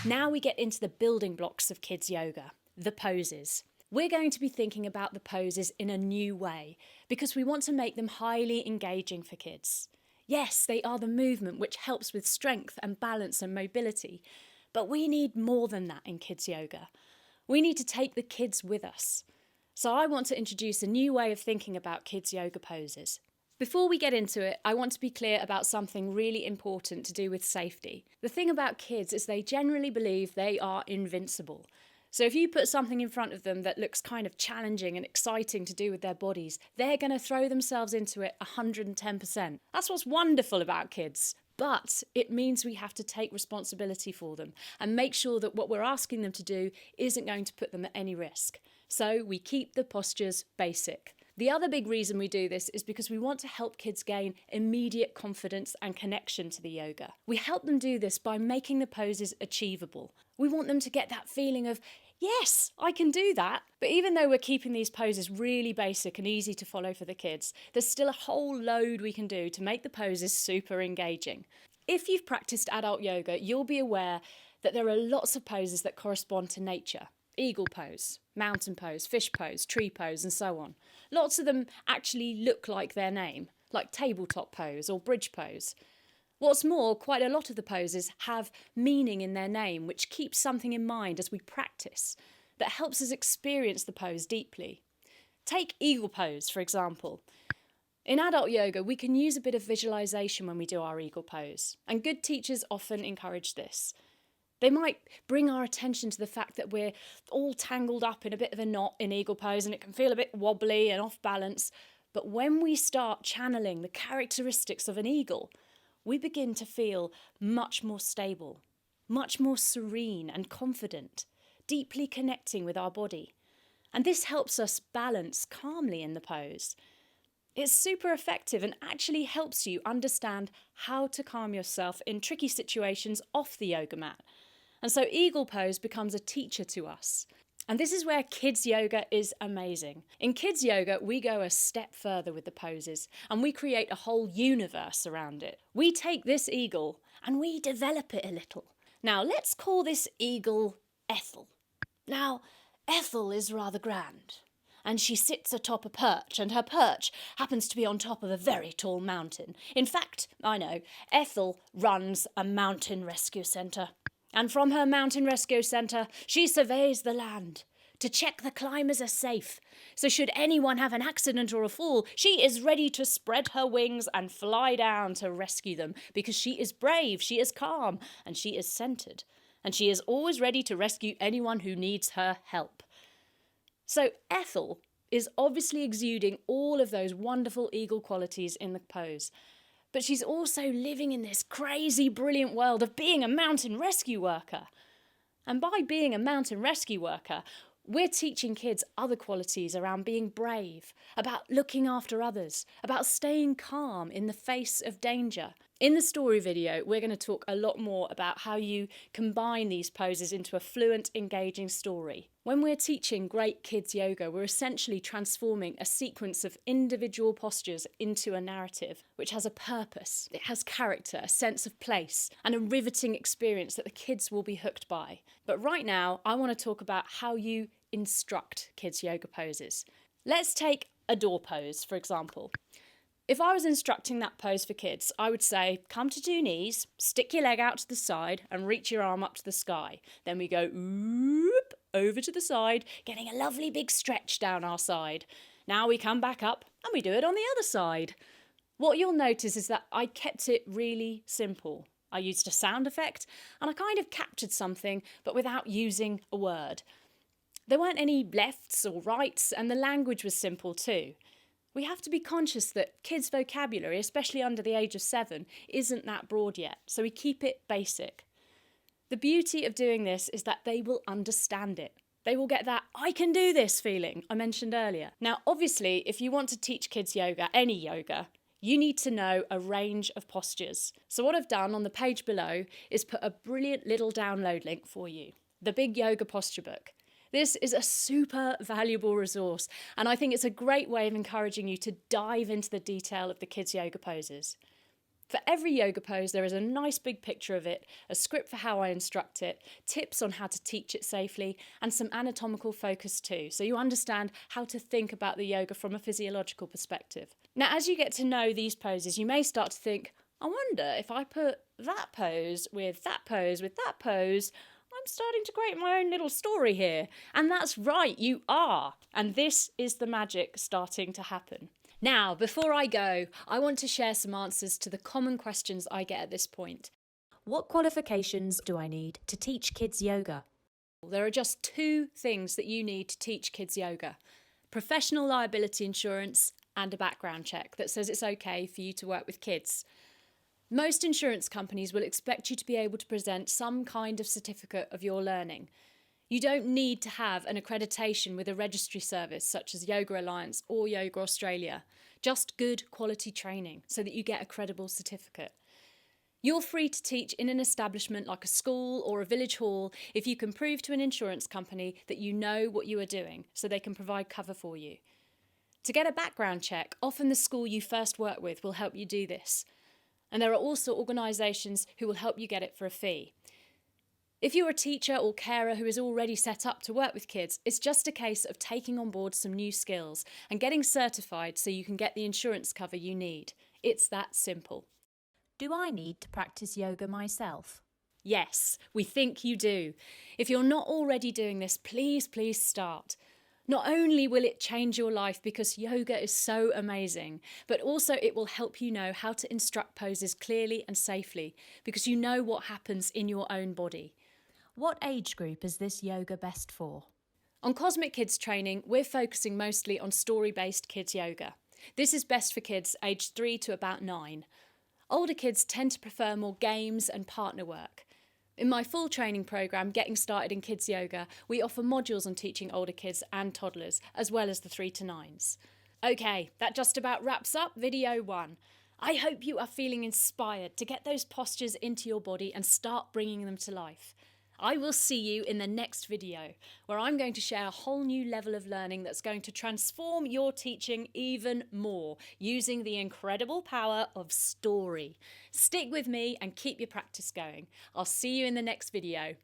Now we get into the building blocks of kids yoga, the poses. We're going to be thinking about the poses in a new way because we want to make them highly engaging for kids. Yes, they are the movement which helps with strength and balance and mobility, but we need more than that in kids yoga. We need to take the kids with us. So I want to introduce a new way of thinking about kids yoga poses. Before we get into it, I want to be clear about something really important to do with safety. The thing about kids is they generally believe they are invincible. So if you put something in front of them that looks kind of challenging and exciting to do with their bodies, they're going to throw themselves into it 110%. That's what's wonderful about kids. But it means we have to take responsibility for them and make sure that what we're asking them to do isn't going to put them at any risk. So we keep the postures basic. The other big reason we do this is because we want to help kids gain immediate confidence and connection to the yoga. We help them do this by making the poses achievable. We want them to get that feeling of, yes, I can do that. But even though we're keeping these poses really basic and easy to follow for the kids, there's still a whole load we can do to make the poses super engaging. If you've practiced adult yoga, you'll be aware that there are lots of poses that correspond to nature. Eagle pose, mountain pose, fish pose, tree pose, and so on. Lots of them actually look like their name, like tabletop pose or bridge pose. What's more, quite a lot of the poses have meaning in their name, which keeps something in mind as we practice, that helps us experience the pose deeply. Take eagle pose, for example. In adult yoga, we can use a bit of visualization when we do our eagle pose, and good teachers often encourage this. They might bring our attention to the fact that we're all tangled up in a bit of a knot in eagle pose and it can feel a bit wobbly and off balance. But when we start channeling the characteristics of an eagle, we begin to feel much more stable, much more serene and confident, deeply connecting with our body. And this helps us balance calmly in the pose. It's super effective and actually helps you understand how to calm yourself in tricky situations off the yoga mat. And so eagle pose becomes a teacher to us. And this is where kids yoga is amazing. In kids yoga, we go a step further with the poses and we create a whole universe around it. We take this eagle and we develop it a little. Now let's call this eagle Ethel. Now, Ethel is rather grand. And she sits atop a perch, and her perch happens to be on top of a very tall mountain. In fact, I know, Ethel runs a mountain rescue centre. And from her mountain rescue centre, she surveys the land to check the climbers are safe. So should anyone have an accident or a fall, she is ready to spread her wings and fly down to rescue them because she is brave, she is calm, and she is centred. And she is always ready to rescue anyone who needs her help. So Ethel is obviously exuding all of those wonderful eagle qualities in the pose. But she's also living in this crazy, brilliant world of being a mountain rescue worker. And by being a mountain rescue worker, we're teaching kids other qualities around being brave, about looking after others, about staying calm in the face of danger. In the story video, we're going to talk a lot more about how you combine these poses into a fluent, engaging story. When we're teaching great kids yoga, we're essentially transforming a sequence of individual postures into a narrative, which has a purpose, it has character, a sense of place, and a riveting experience that the kids will be hooked by. But right now, I want to talk about how you instruct kids yoga poses. Let's take a door pose, for example. If I was instructing that pose for kids, I would say, come to 2 knees, stick your leg out to the side and reach your arm up to the sky. Then we go oop, over to the side, getting a lovely big stretch down our side. Now we come back up and we do it on the other side. What you'll notice is that I kept it really simple. I used a sound effect and I kind of captured something, but without using a word. There weren't any lefts or rights, and the language was simple too. We have to be conscious that kids' vocabulary, especially under the age of 7, isn't that broad yet, so we keep it basic. The beauty of doing this is that they will understand it. They will get that I can do this feeling I mentioned earlier. Now, obviously, if you want to teach kids yoga, any yoga, you need to know a range of postures. So what I've done on the page below is put a brilliant little download link for you, the Big Yoga Posture Book. This is a super valuable resource, and I think it's a great way of encouraging you to dive into the detail of the kids' yoga poses. For every yoga pose, there is a nice big picture of it, a script for how I instruct it, tips on how to teach it safely, and some anatomical focus too, so you understand how to think about the yoga from a physiological perspective. Now, as you get to know these poses, you may start to think, I wonder if I put that pose with that pose with that pose, I'm starting to create my own little story here. And that's right, you are. And this is the magic starting to happen. Now, before I go, I want to share some answers to the common questions I get at this point. What qualifications do I need to teach kids yoga? There are just 2 things that you need to teach kids yoga: professional liability insurance and a background check that says it's okay for you to work with kids. Most insurance companies will expect you to be able to present some kind of certificate of your learning. You don't need to have an accreditation with a registry service such as Yoga Alliance or Yoga Australia, just good quality training so that you get a credible certificate. You're free to teach in an establishment like a school or a village hall if you can prove to an insurance company that you know what you are doing so they can provide cover for you. To get a background check, often the school you first work with will help you do this. And there are also organisations who will help you get it for a fee. If you're a teacher or carer who is already set up to work with kids, it's just a case of taking on board some new skills and getting certified so you can get the insurance cover you need. It's that simple. Do I need to practice yoga myself? Yes, we think you do. If you're not already doing this, please start. Not only will it change your life because yoga is so amazing, but also it will help you know how to instruct poses clearly and safely because you know what happens in your own body. What age group is this yoga best for? On Cosmic Kids Training, we're focusing mostly on story-based kids yoga. This is best for kids aged 3 to about 9. Older kids tend to prefer more games and partner work. In my full training programme, Getting Started in Kids Yoga, we offer modules on teaching older kids and toddlers, as well as the 3 to 9s. Okay, that just about wraps up video 1. I hope you are feeling inspired to get those postures into your body and start bringing them to life. I will see you in the next video, where I'm going to share a whole new level of learning that's going to transform your teaching even more, using the incredible power of story. Stick with me and keep your practice going. I'll see you in the next video.